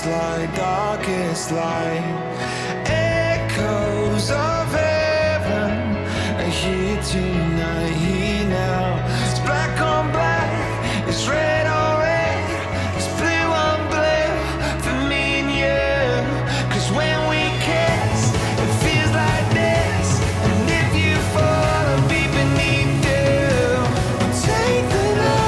light, darkest light. Echoes of heaven are here tonight, here now. It's black on black, it's red on red, it's blue on blue for me and you. 'Cause when we kiss, it feels like this. And if you fall, I'll be beneath you. Take the night,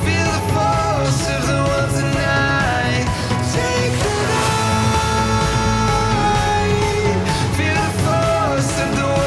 feel the force of the world tonight. Take the night, feel the force of the world.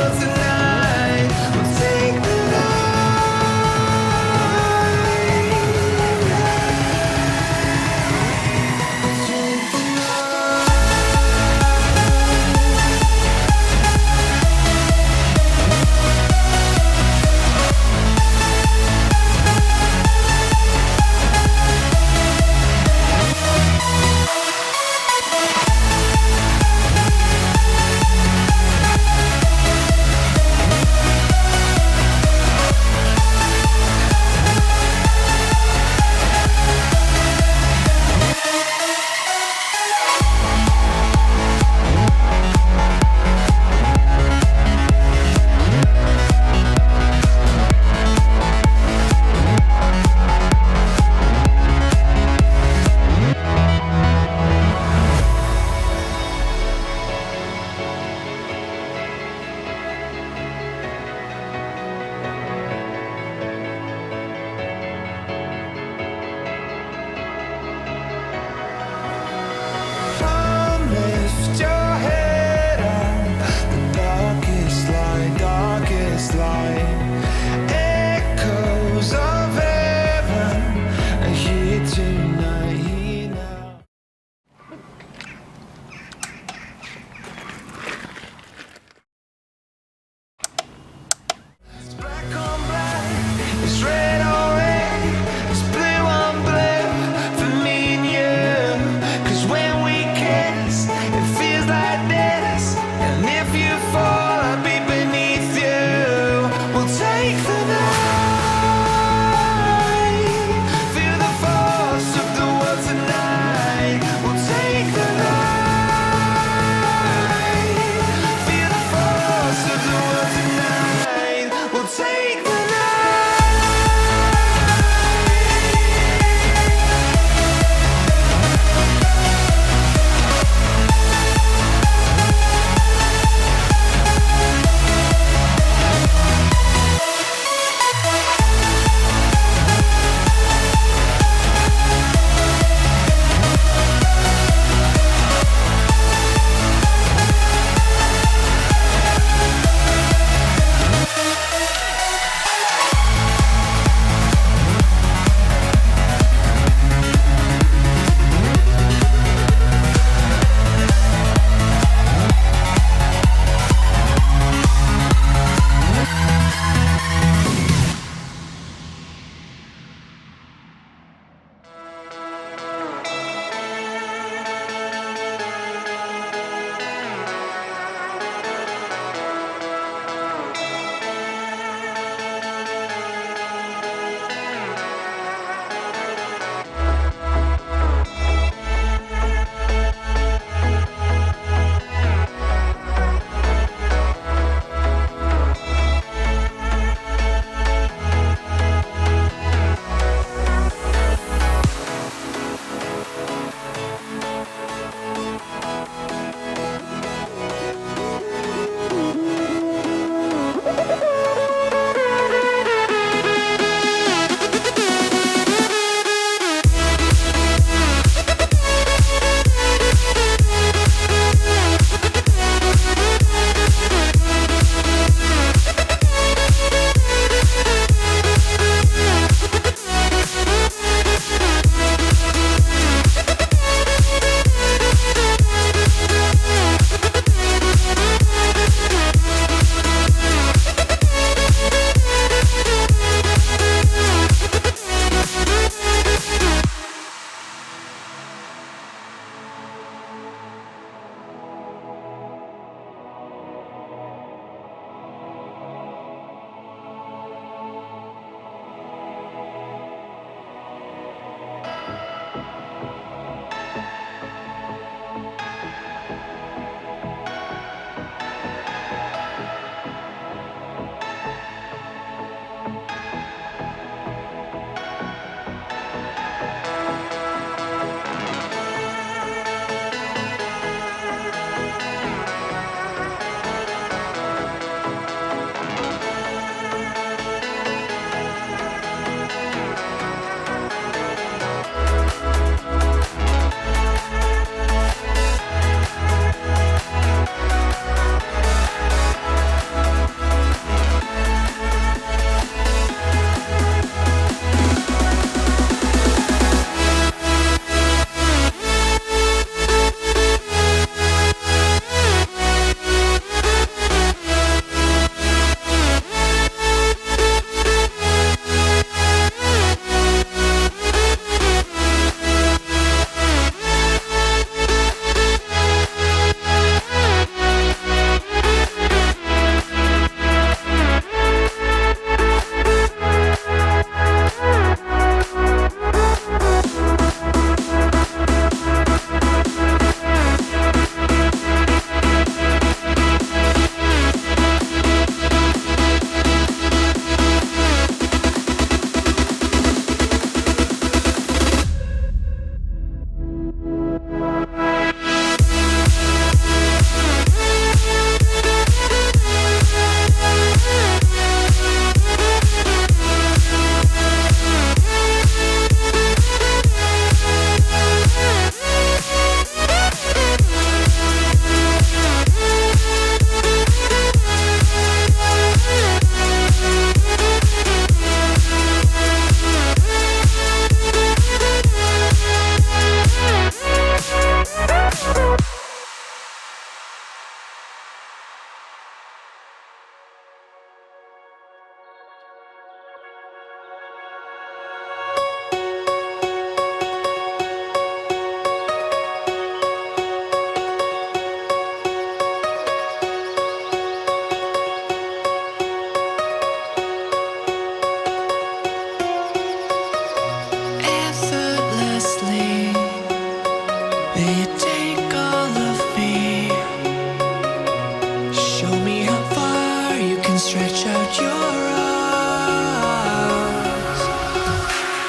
out your arms.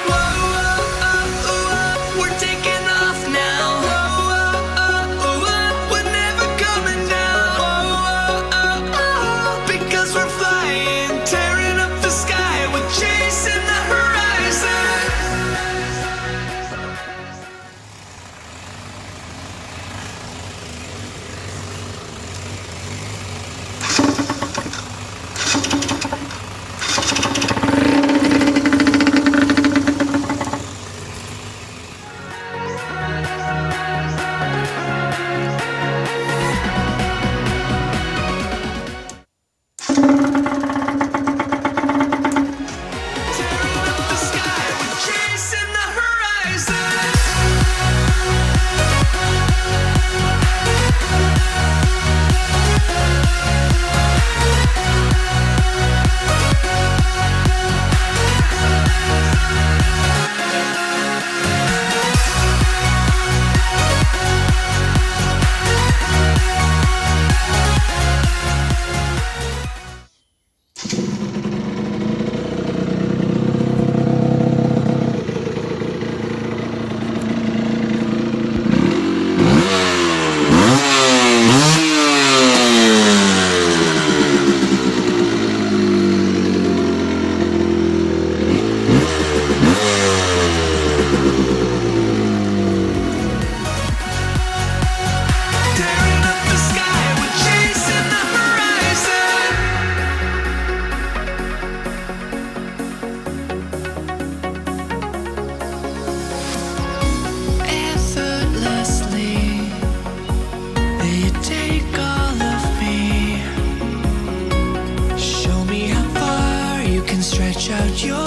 Whoa, we're taking off now. We're never coming down. Because we're flying, tearing up the sky, we're chasing the horizon. Tearing up the sky, we're chasing the horizon. Tearing up the sky, we're chasing the horizon. Effortlessly, you take all of me. Show me how far you can stretch out your